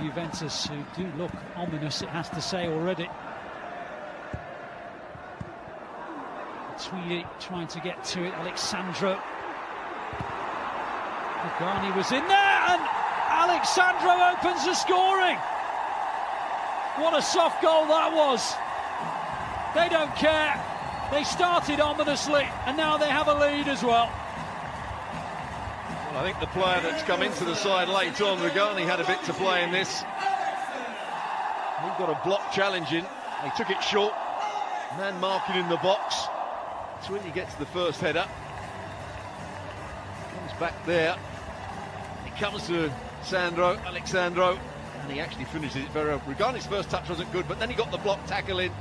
Juventus, who do look ominous, it has to say already. Tweedy trying to get to it, Alexandro. Pagani was in there, and Alexandro opens the scoring. What a soft goal that was. They don't care. They started ominously, and now they have a lead as well. I think the player that's come into the side late on, Regani, had a bit to play in this. He got a block challenge in. They took it short. Man marking in the box. Tweedy gets the first header. Comes back there. He comes to Alexandro, and he actually finishes it very well. Regani's first touch wasn't good, but then he got the block tackle in,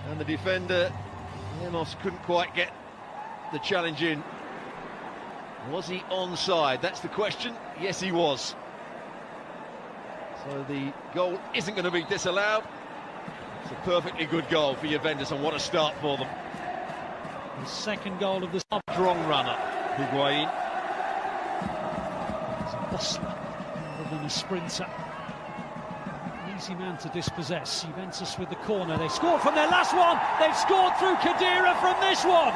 and the defender, Lemos, couldn't quite get the challenge in. Was he onside? That's the question. Yes, he was. So the goal isn't going to be disallowed. It's a perfectly good goal for Juventus, and what a start for them. The second goal of the strong runner, Higuain. He's a bustler rather than a sprinter. Easy man to dispossess. Juventus with the corner. They scored from their last one. They've scored through Khedira from this one.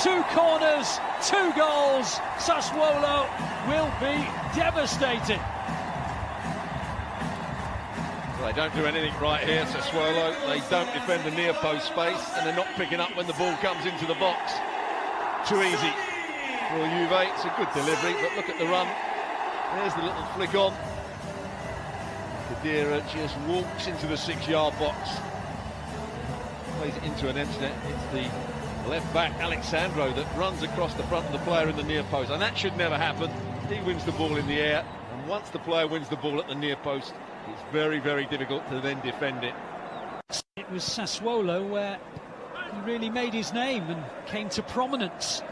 2 corners, 2 goals. Sassuolo will be devastated. Well, they don't do anything right here, Sassuolo. They don't defend the near post space, and they're not picking up when the ball comes into the box. Too easy for Juve. It's a good delivery, but look at the run. There's the little flick on. Khedira just walks into the 6-yard box. Plays it into an empty net. It's the left back Alexandro that runs across the front of the player in the near post, and that should never happen. He wins the ball in the air, and once the player wins the ball at the near post, it's very, very difficult to then defend it. It was Sassuolo where he really made his name and came to prominence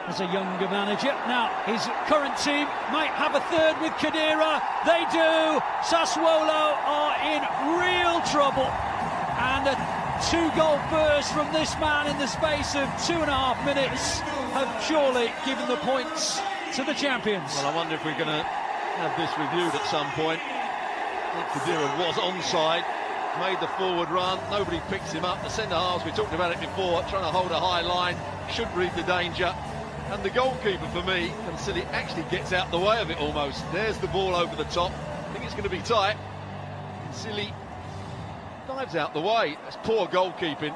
as a younger manager. Now his current team might have a third with Khedira. They do. Sassuolo are in real trouble, and a 2-goal burst from this man in the space of 2.5 minutes have surely given the points to the champions. Well, I wonder if we're going to have this reviewed at some point. I think Khedira was onside, made the forward run, nobody picks him up. The centre-halves, we talked about it before, trying to hold a high line, should read the danger. And the goalkeeper, for me, Cancilli, actually gets out the way of it almost. There's the ball over the top. I think it's going to be tight. Cancilli dives out the way. That's poor goalkeeping.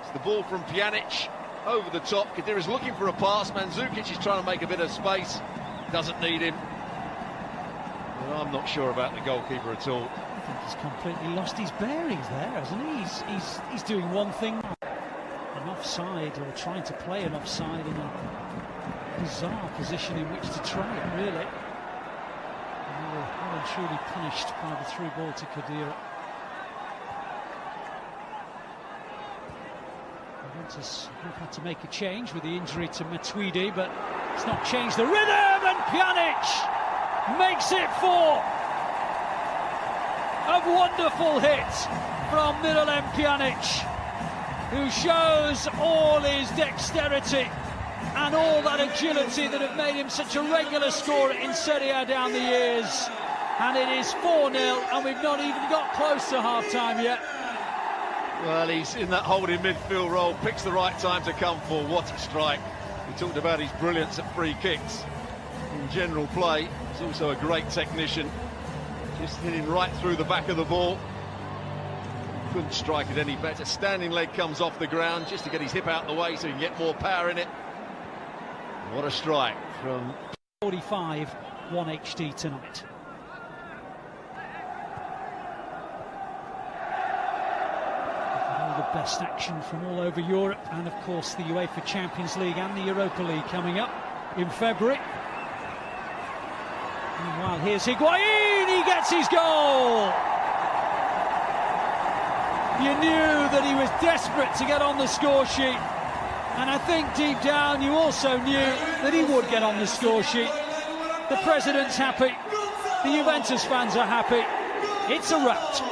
It's the ball from Pjanic over the top. Khedira's looking for a pass. Mandzukic is trying to make a bit of space. Doesn't need him. But I'm not sure about the goalkeeper at all. I think he's completely lost his bearings there, hasn't he? He's doing one thing, an offside, or trying to play an offside in a bizarre position in which to try it, really. And they were well and truly punished by the through ball to Khedira. Juventus have had to make a change with the injury to Matuidi, but it's not changed the rhythm, and Pjanic makes it 4. A wonderful hit from Miralem Pjanic, who shows all his dexterity and all that agility that have made him such a regular scorer in Serie A down the years. And it is 4-0, and we've not even got close to half-time yet. Well, he's in that holding midfield role, picks the right time to come for. What a strike. We talked about his brilliance at free kicks. In general play, he's also a great technician. Just hitting right through the back of the ball. Couldn't strike it any better. Standing leg comes off the ground just to get his hip out the way so he can get more power in it. What a strike from 45, 1 HD tonight. The best action from all over Europe, and of course the UEFA Champions League and the Europa League coming up in February. Meanwhile, here's Higuain, he gets his goal! You knew that he was desperate to get on the score sheet, and I think deep down you also knew that he would get on the score sheet. The president's happy, the Juventus fans are happy, it's a wrap.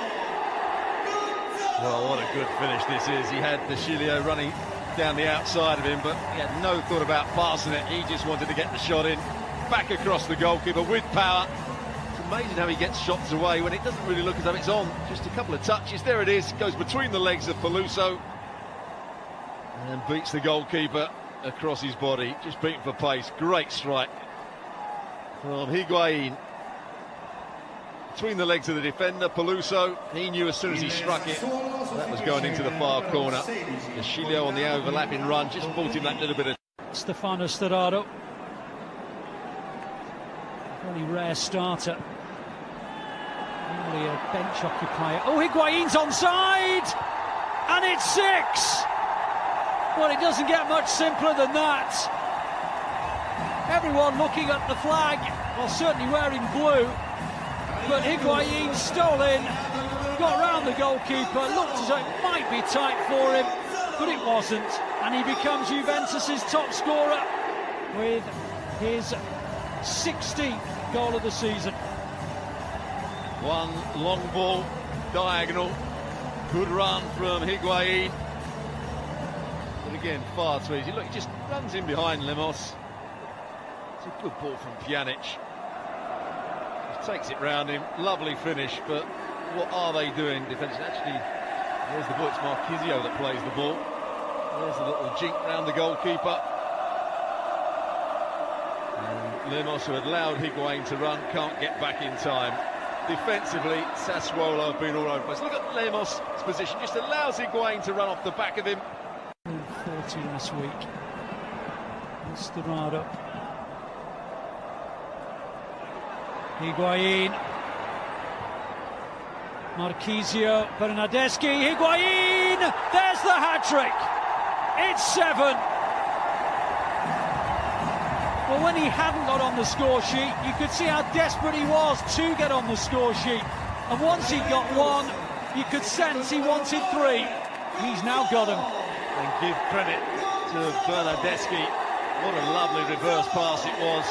Well, what a good finish this is. He had De Sciglio running down the outside of him, but he had no thought about passing it. He just wanted to get the shot in, back across the goalkeeper with power to amazing how he gets shots away when it doesn't really look as though it's on. Just a couple of touches, there it is, goes between the legs of Peluso and beats the goalkeeper across his body, just beaten for pace. Great strike from Higuain. Between the legs of the defender, Peluso, he knew as soon as he struck it, that was going into the far corner. Chilio on the overlapping run, just bought him that little bit of... Stefano Sturaro. Very rare starter. Only a bench occupier. Oh, Higuain's onside! And it's 6! Well, it doesn't get much simpler than that. Everyone looking at the flag, well, certainly wearing blue. But Higuain stole in, got round the goalkeeper, looked as though it might be tight for him, but it wasn't. And he becomes Juventus' top scorer with his 16th goal of the season. One long ball, diagonal, good run from Higuain. But again, far too easy. Look, he just runs in behind Lemos. It's a good ball from Pjanic. Takes it round him, lovely finish, but what are they doing defensively? Actually, there's the ball, it's Marquisio that plays the ball. There's a little jink round the goalkeeper. And Lemos, who had allowed Higuain to run, can't get back in time. Defensively, Sassuolo have been all over the place. Look at Lemos' position, just allows Higuain to run off the back of him. 40 last week. Sturaro. Higuain, Marquisio, Bernardeschi, Higuain, there's the hat-trick, it's 7. Well, when he hadn't got on the score sheet, you could see how desperate he was to get on the score sheet, and once he got 1, you could sense he wanted 3. He's now got them. And give credit to Bernardeschi, what a lovely reverse pass it was.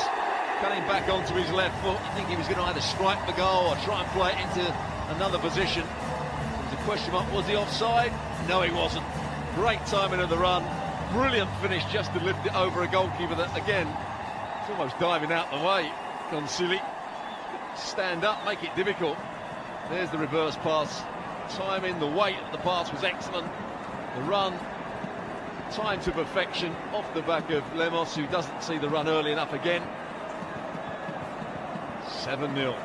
Cutting back onto his left foot, you think he was going to either strike the goal or try and play it into another position. There's a question mark, was he offside? No, he wasn't. Great timing of the run, brilliant finish just to lift it over a goalkeeper that, again, it's almost diving out the way. Gone silly. Stand up, make it difficult. There's the reverse pass. Timing, the weight of the pass was excellent. The run, timed to perfection off the back of Lemos, who doesn't see the run early enough again. 7-0.